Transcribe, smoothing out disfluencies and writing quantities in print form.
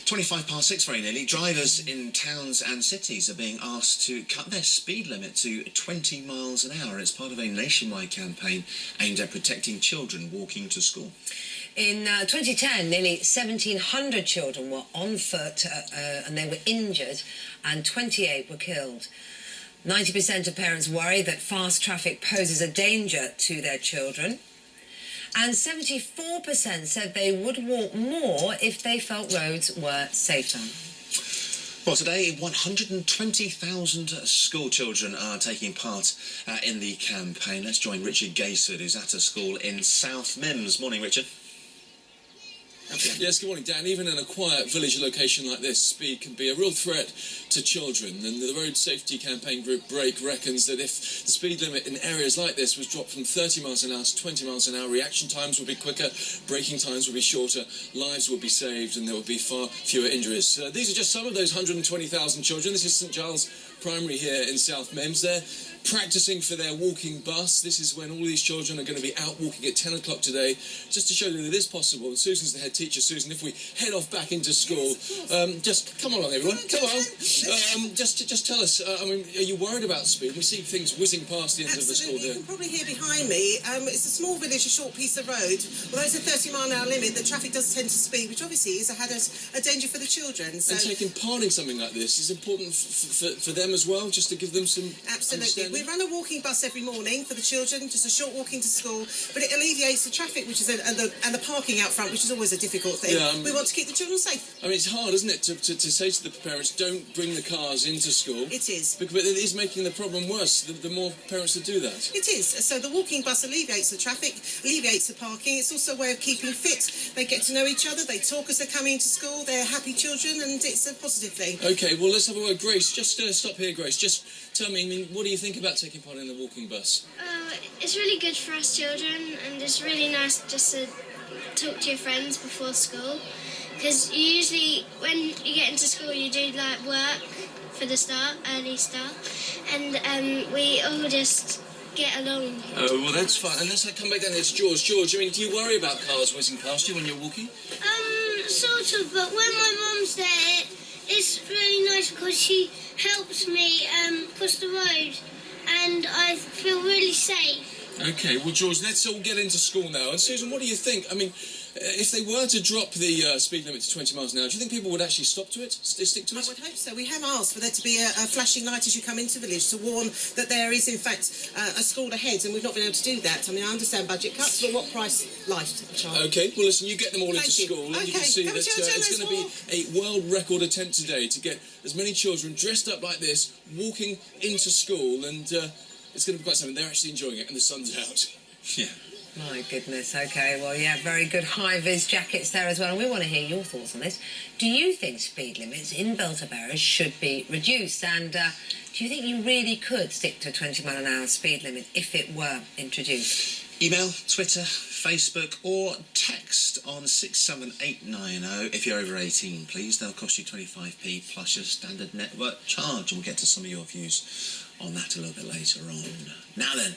6:25 very nearly. Drivers in towns and cities are being asked to cut their speed limit to 20 miles an hour. It's part of a nationwide campaign aimed at protecting children walking to school. In 2010, nearly 1,700 children were on foot and they were injured, and 28 were killed. 90% of parents worry that fast traffic poses a danger to their children. And 74% said they would walk more if they felt roads were safer. Well, today 120,000 school children are taking part in the campaign. Let's join Richard Gaisford, who's at a school in South Mimms. Morning, Richard. Yes, good morning, Dan. Even in a quiet village location like this, speed can be a real threat to children. And the road safety campaign group Daybreak reckons that if the speed limit in areas like this was dropped from 30 miles an hour to 20 miles an hour, reaction times would be quicker, braking times would be shorter, lives would be saved, and there would be far fewer injuries. These are just some of those 120,000 children. This is St Giles Primary here in South Mimms. They're practising for their walking bus. This is when all these children are going to be out walking at 10 o'clock today, just to show them that it is possible. And Susan's the head teacher. Susan, if we head off back into school, just come along, everyone. Come on. Just tell us, I mean, are you worried about speed? We see things whizzing past the end of the school here. You can probably hear behind me. It's a small village, a short piece of road. Although it's a 30-mile-an-hour limit, the traffic does tend to speed, which obviously is a danger for the children. So. And taking part in something like this is important for them as well, just to give them some Absolutely. We run a walking bus every morning for the children, just a short walking to school, but it alleviates the traffic, which is and the parking out front, which is always a difficult thing. Yeah, we want to keep the children safe. I mean, it's hard, isn't it, to say to the parents, don't bring the cars into school. It is. But it is making the problem worse, the more parents that do that. It is. So the walking bus alleviates the traffic, alleviates the parking. It's also a way of keeping fit. They get to know each other, they talk as they're coming into school, they're happy children, and it's a positive thing. OK, well, let's have a word. Grace, just stop here, Grace. Just tell me, I mean, what do you think about taking part in the walking bus? It's really good for us children, and it's really nice just to talk to your friends before school, because you usually, when you get into school, you do like work for the start, early start, and we all just get along. Oh, well, that's fine. And let's come back down there to George. George, I mean, do you worry about cars whizzing past you when you're walking? Sort of, but when my mum's there, it's really nice because she helps me cross the road, and I feel really safe. OK, well, George, let's all get into school now. And Susan, what do you think? I mean, if they were to drop the speed limit to 20 miles an hour, do you think people would actually stick to it? I would hope so. We have asked for there to be a flashing light as you come into the village to warn that there is, in fact, a school ahead, and we've not been able to do that. I mean, I understand budget cuts, but what price life to a child? OK, well, listen, you get them all into school, and okay. you can see that it's going to be a world record attempt today to get as many children dressed up like this, walking into school, and it's going to be quite something. They're actually enjoying it, and the sun's out. Yeah. My goodness, OK, well, yeah, very good high-vis jackets there as well, and we want to hear your thoughts on this. Do you think speed limits in belt-up areas should be reduced, and do you think you really could stick to a 20-mile-an-hour speed limit if it were introduced? Email, Twitter, Facebook or text on 67890 if you're over 18, please. They'll cost you 25p plus your standard network charge, and we'll get to some of your views on that a little bit later on. Now then.